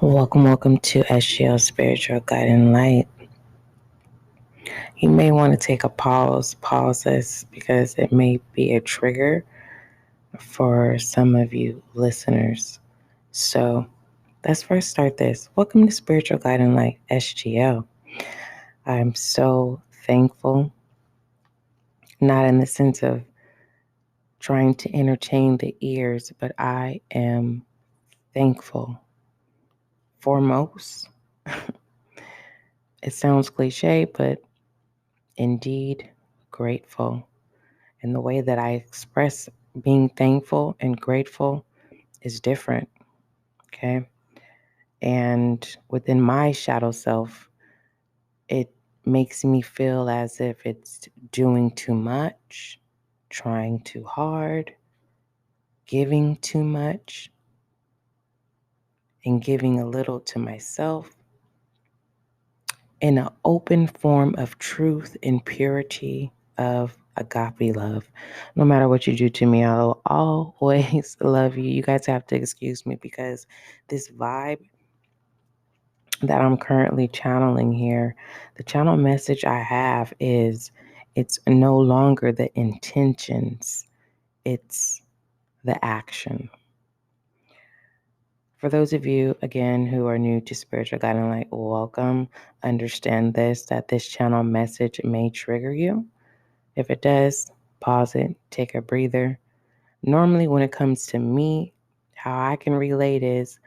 Welcome to SGL Spiritual Guiding Light. You may want to take a pause this because it may be a trigger for some of you listeners. So let's first start this. Welcome to Spiritual Guiding Light, SGL. I'm so thankful, not in the sense of trying to entertain the ears, but I am thankful. Foremost, it sounds cliche, but indeed grateful. And the way that I express being thankful and grateful is different. Okay. And within my shadow self, it makes me feel as if it's doing too much, trying too hard, giving too much, and giving a little to myself in an open form of truth and purity of agape love. No matter what you do to me, I'll always love you. You guys have to excuse me because this vibe that I'm currently channeling here, the channel message I have is it's no longer the intentions, it's the action. For those of you, again, who are new to Spiritual Guiding Light, welcome. Understand this, that this channel message may trigger you. If it does, pause it, take a breather. Normally, when it comes to me, how I can relate is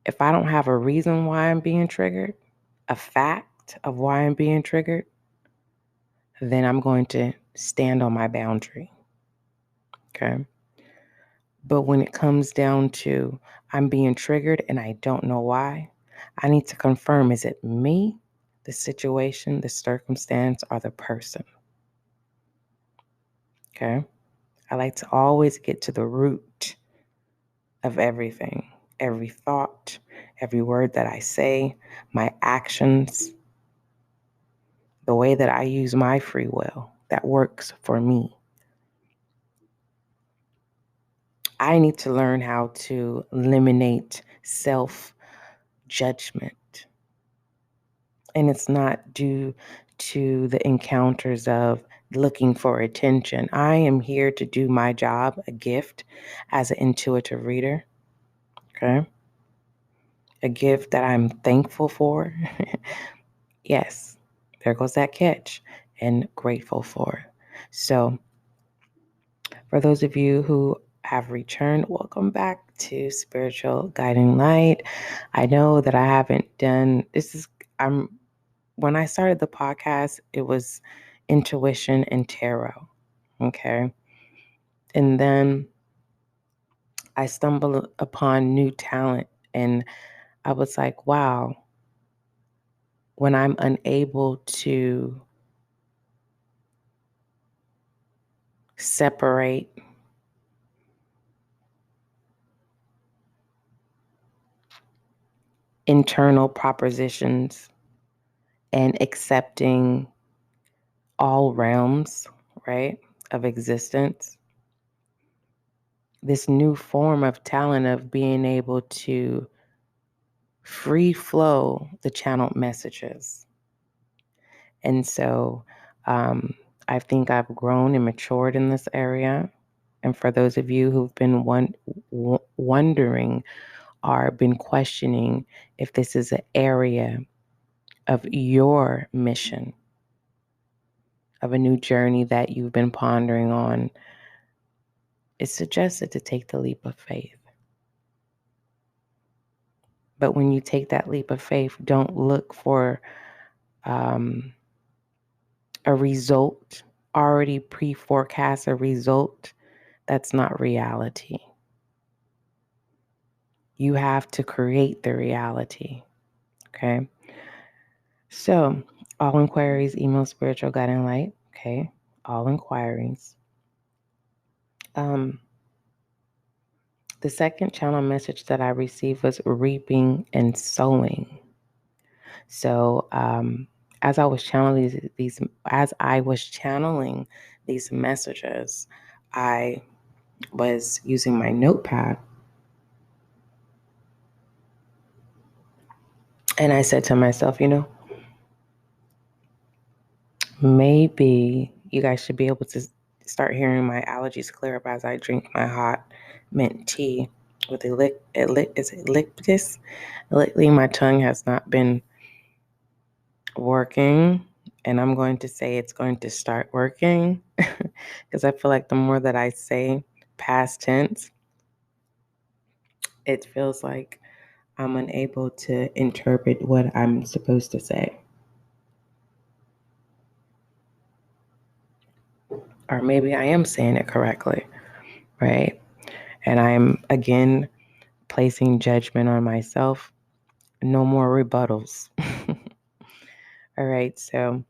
if I don't have a reason why I'm being triggered, a fact of why I'm being triggered, then I'm going to stand on my boundary. Okay. But when it comes down to I'm being triggered and I don't know why, I need to confirm, is it me, the situation, the circumstance, or the person? Okay. I like to always get to the root of everything, every thought, every word that I say, my actions, the way that I use my free will that works for me. I need to learn how to eliminate self-judgment. And it's not due to the encounters of looking for attention. I am here to do my job, a gift, as an intuitive reader. Okay. A gift that I'm thankful for. Yes, there goes that catch, and grateful for. So, for those of you who have returned, welcome back to Spiritual Guiding Light. I know that I haven't done when I started the podcast, it was intuition and tarot. Okay. And then I stumbled upon new talent and I was like, wow, when I'm unable to separate internal propositions and accepting all realms, right, of existence, this new form of talent of being able to free flow the channeled messages. And so um, I think I've grown and matured in this area. And for those of you who've been wondering or been questioning if this is an area of your mission, of a new journey that you've been pondering on, it's suggested to take the leap of faith. But when you take that leap of faith, don't look for a result, already pre-forecast a result that's not reality. You have to create the reality. Okay. So all inquiries, email Spiritual Guiding Light. Okay. All inquiries. The second channel message that I received was reaping and sowing. So as I was channeling these messages, I was using my notepad And I said to myself, maybe you guys should be able to start hearing my allergies clear up as I drink my hot mint tea with is it eucalyptus? Lately, my tongue has not been working, and I'm going to say it's going to start working because I feel like the more that I say past tense, it feels like I'm unable to interpret what I'm supposed to say. Or maybe I am saying it correctly, right? And I'm again placing judgment on myself. No more rebuttals. All right, so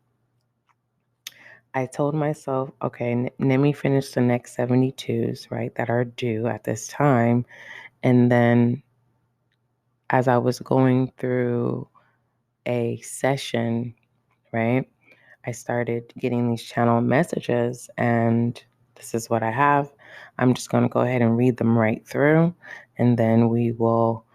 I told myself, okay, let me finish the next 72s, right, that are due at this time. And then as I was going through a session, right, I started getting these channel messages, and this is what I have. I'm just going to go ahead and read them right through, and then we will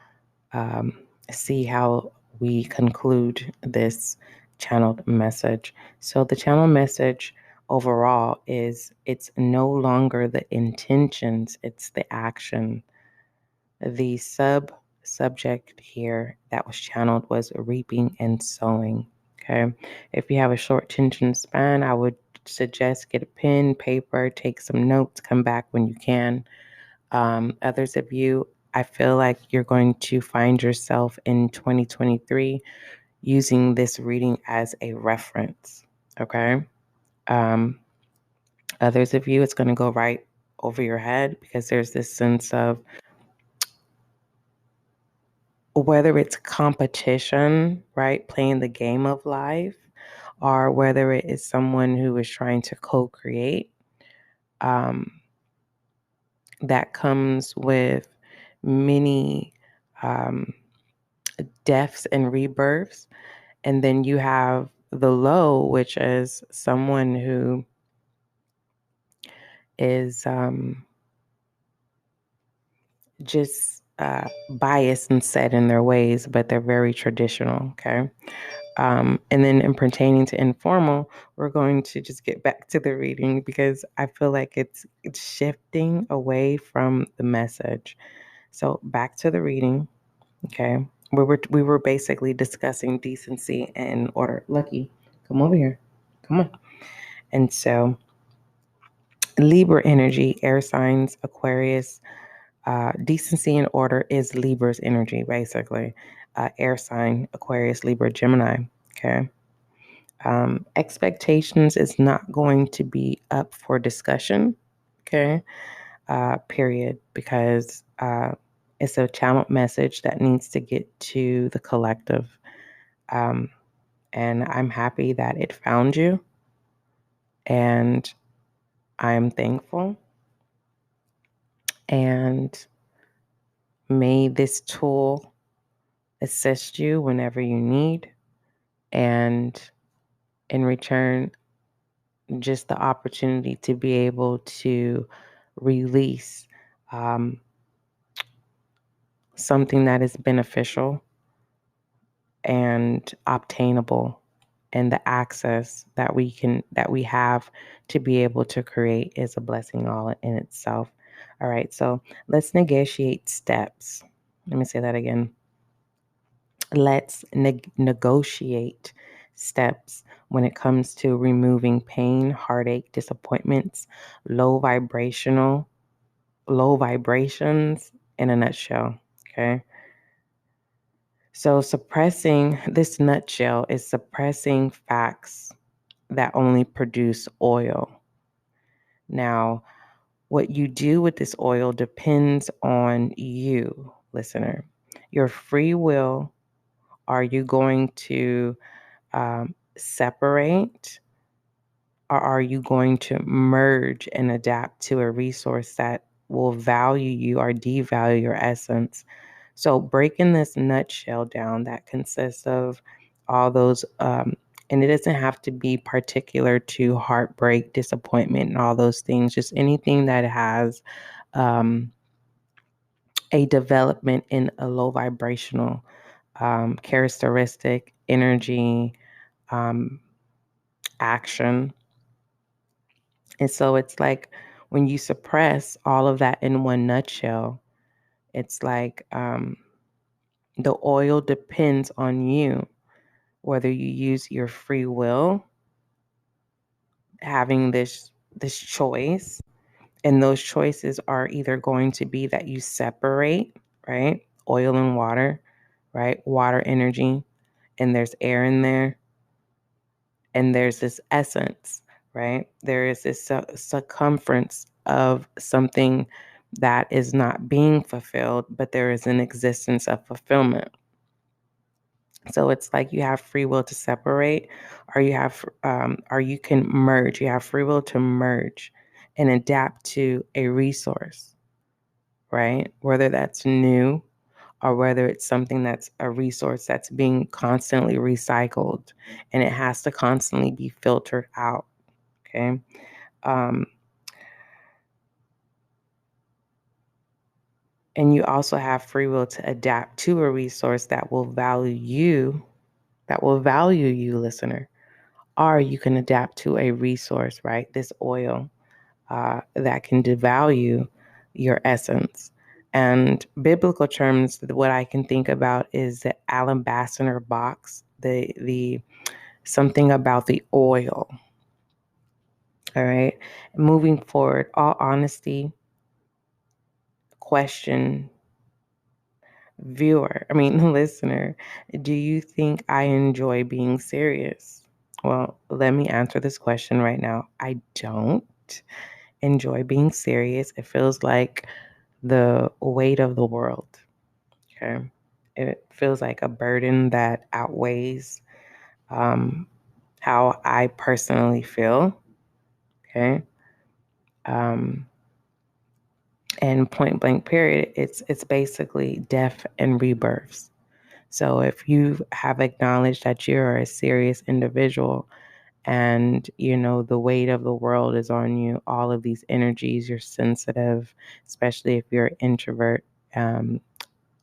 um, see how we conclude this channeled message. So the channel message overall is it's no longer the intentions, it's the action. The subject here that was channeled was reaping and sowing. Okay. If you have a short attention span, I would suggest get a pen, paper, take some notes, come back when you can. Others of you, I feel like you're going to find yourself in 2023 using this reading as a reference. Okay. Um, Others of you, it's going to go right over your head because there's this sense of whether it's competition, right, playing the game of life, or whether it is someone who is trying to co-create, um, that comes with many um, deaths and rebirths. And then you have the low, which is someone who is just biased and set in their ways, but they're very traditional. Okay. And then in pertaining to informal, we're going to just get back to the reading because I feel like it's shifting away from the message. So back to the reading. Okay. We were basically discussing decency and order. Lucky, come over here. Come on. And so Libra energy, air signs, Aquarius, decency and order is Libra's energy, basically. Air sign, Aquarius, Libra, Gemini. Okay. Expectations is not going to be up for discussion. Okay. Period. Because it's a channeled message that needs to get to the collective. And I'm happy that it found you. And I'm thankful. And may this tool assist you whenever you need. And in return, just the opportunity to be able to release something that is beneficial and obtainable, and the access that we have to be able to create is a blessing all in itself. All right, so let's negotiate steps. Let me say that again. Let's negotiate steps when it comes to removing pain, heartache, disappointments, low vibrations in a nutshell. Okay. So suppressing this nutshell is suppressing facts that only produce oil. Now, what you do with this oil depends on you, listener. Your free will. Are you going to separate, or are you going to merge and adapt to a resource that will value you or devalue your essence? So breaking this nutshell down that consists of all those, and it doesn't have to be particular to heartbreak, disappointment, and all those things, just anything that has a development in a low vibrational characteristic, energy, action. And so it's like when you suppress all of that in one nutshell, it's like the oil depends on you, whether you use your free will, having this choice, and those choices are either going to be that you separate, right? Oil and water, right? Water energy, and there's air in there, and there's this essence, right? There is this circumference of something that is not being fulfilled, but there is an existence of fulfillment. So it's like you have free will to separate, or you can merge. You have free will to merge and adapt to a resource, right? Whether that's new or whether it's something that's a resource that's being constantly recycled and it has to constantly be filtered out. Okay. And you also have free will to adapt to a resource that will value you, listener. Or you can adapt to a resource, right? This oil that can devalue your essence. And biblical terms, what I can think about is the alabaster box, the something about the oil. All right. Moving forward, all honesty, question, listener, do you think I enjoy being serious? Well, let me answer this question right now. I don't enjoy being serious. It feels like the weight of the world. Okay. It feels like a burden that outweighs how I personally feel. Okay. And point blank period, it's basically death and rebirths. So if you have acknowledged that you're a serious individual and the weight of the world is on you, all of these energies, you're sensitive, especially if you're an introvert, or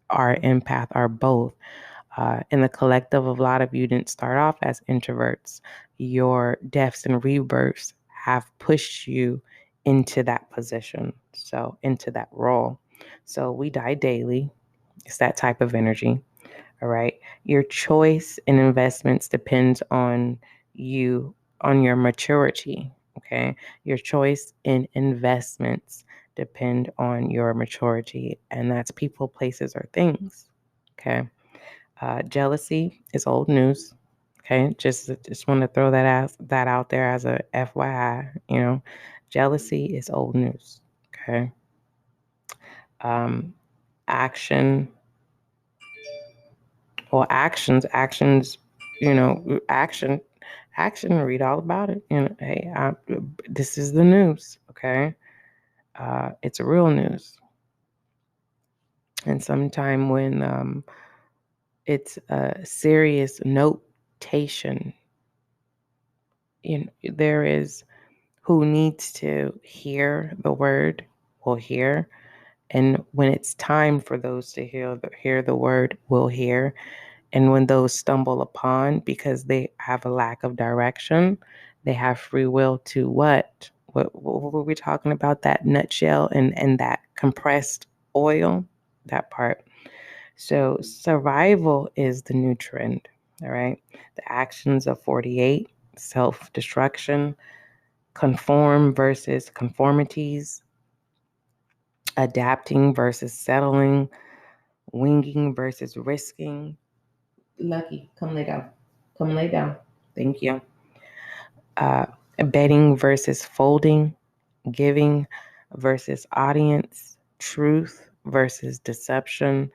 empath, or both. In the collective, a lot of you didn't start off as introverts. Your deaths and rebirths have pushed you into that position, so into that role. So we die daily. It's that type of energy. All right. Your choice in investments depends on you, on your maturity. Okay. Your choice in investments depend on your maturity, and that's people, places, or things. Okay. Jealousy is old news. Okay. Just want to throw that out there as a FYI. Jealousy is old news. Okay. Action or actions, action, read all about it. Hey, this is the news. Okay. It's real news. And sometime when it's a serious notation, there is who needs to hear the word will hear. And when it's time for those to hear the word, will hear. And when those stumble upon, because they have a lack of direction, they have free will to what? What were we talking about? That nutshell and that compressed oil, that part. So survival is the new trend. All right. The actions of 48, self-destruction, conform versus conformities, adapting versus settling, winging versus risking. Lucky, come lay down. Come lay down. Thank you. Uh, Betting versus folding, giving versus audience, truth versus deception.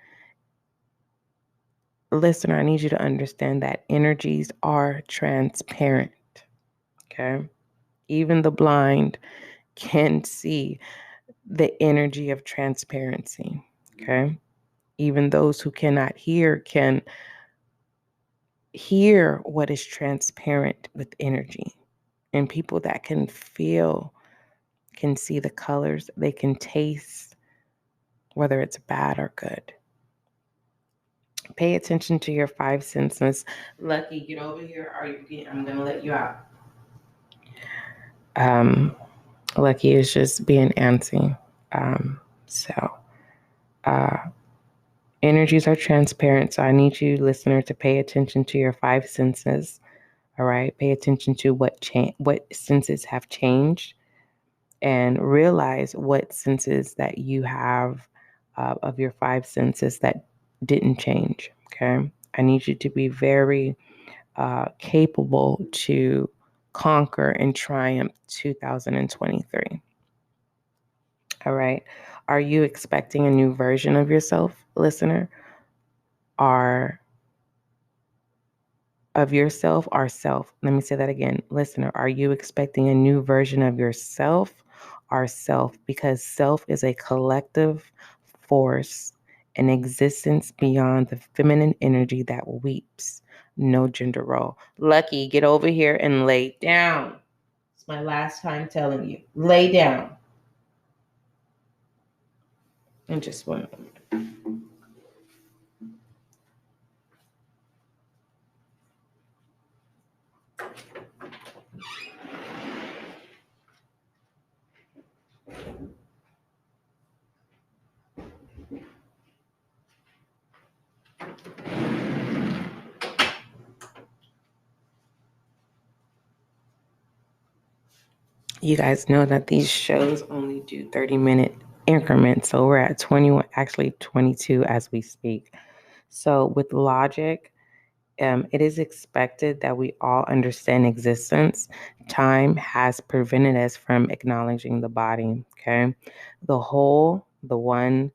Listener, I need you to understand that energies are transparent. Okay. Even the blind can see the energy of transparency. Okay. Even those who cannot hear can hear what is transparent with energy. And people that can feel can see the colors, they can taste whether it's bad or good. Pay attention to your five senses. Lucky, get over here. I'm going to let you out. Lucky is just being antsy. So, energies are transparent. So I need you, listener, to pay attention to your five senses. All right. Pay attention to what senses have changed, and realize what senses that you have of your five senses that didn't change. Okay. I need you to be very capable to conquer and triumph 2023. All right. Are you expecting a new version of yourself, listener? Are of yourself or self? Let me say that again. Listener, are you expecting a new version of yourself or self? Because self is a collective force, an existence beyond the feminine energy that weeps. No gender role. Lucky, get over here and lay down. It's my last time telling you. Lay down. And just one moment. You guys know that these shows only do 30-minute increments. So we're at 21, actually 22 as we speak. So with logic, it is expected that we all understand existence. Time has prevented us from acknowledging the body, okay? The whole, the one,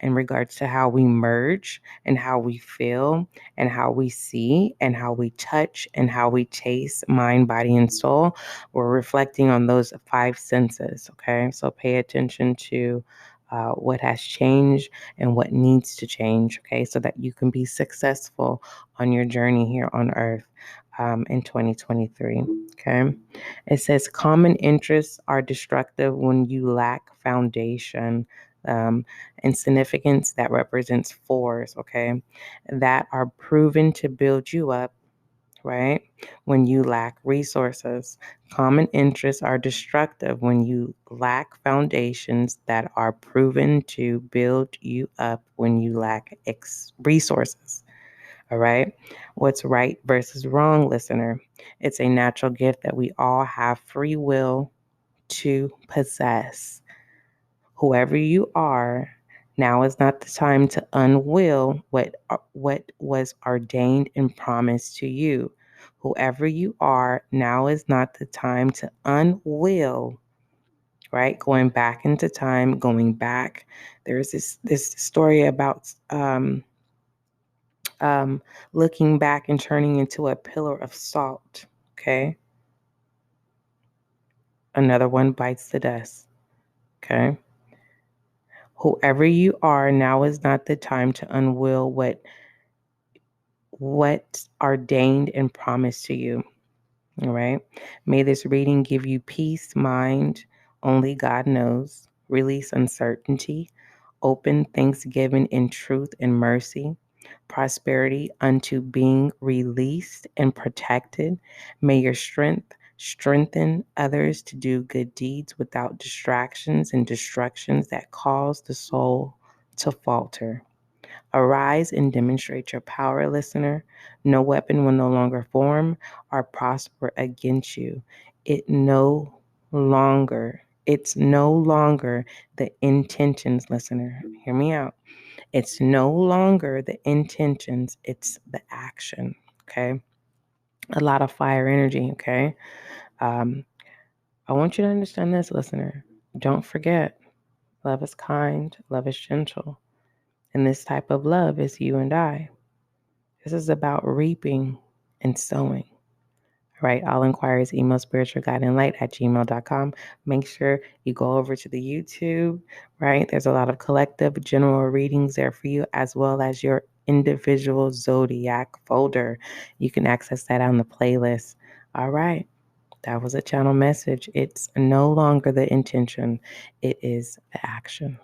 in regards to how we merge and how we feel and how we see and how we touch and how we taste, mind, body, and soul. We're reflecting on those five senses, okay? So pay attention to what has changed and what needs to change, okay? So that you can be successful on your journey here on earth in 2023, okay? It says common interests are destructive when you lack foundation. And significance that represents fours, okay, that are proven to build you up, right? When you lack resources. Common interests are destructive when you lack foundations that are proven to build you up when you lack resources. All right. What's right versus wrong, listener? It's a natural gift that we all have free will to possess. Whoever you are, now is not the time to unwill what was ordained and promised to you. Whoever you are, now is not the time to unwill, right? Going back into time, going back. There's this story about looking back and turning into a pillar of salt, okay? Another one bites the dust, okay? Whoever you are, now is not the time to unwill what's ordained and promised to you. All right. May this reading give you peace, mind, only God knows, release uncertainty, open thanksgiving in truth and mercy, prosperity unto being released and protected. May your strength strengthen others to do good deeds without distractions and destructions that cause the soul to falter. Arise and demonstrate your power, listener. No weapon will no longer form or prosper against you. It's no longer the intentions, listener. Hear me out. It's no longer the intentions, it's the action. Okay. A lot of fire energy. Okay. Um, I want you to understand this, listener. Don't forget, love is kind, love is gentle. And this type of love is you and I. This is about reaping and sowing. Right? All inquiries, email spiritualguideandlight@gmail.com. Make sure you go over to the YouTube, right? There's a lot of collective general readings there for you, as well as your individual Zodiac folder. You can access that on the playlist. All right. That was a channel message. It's no longer the intention, it is the action.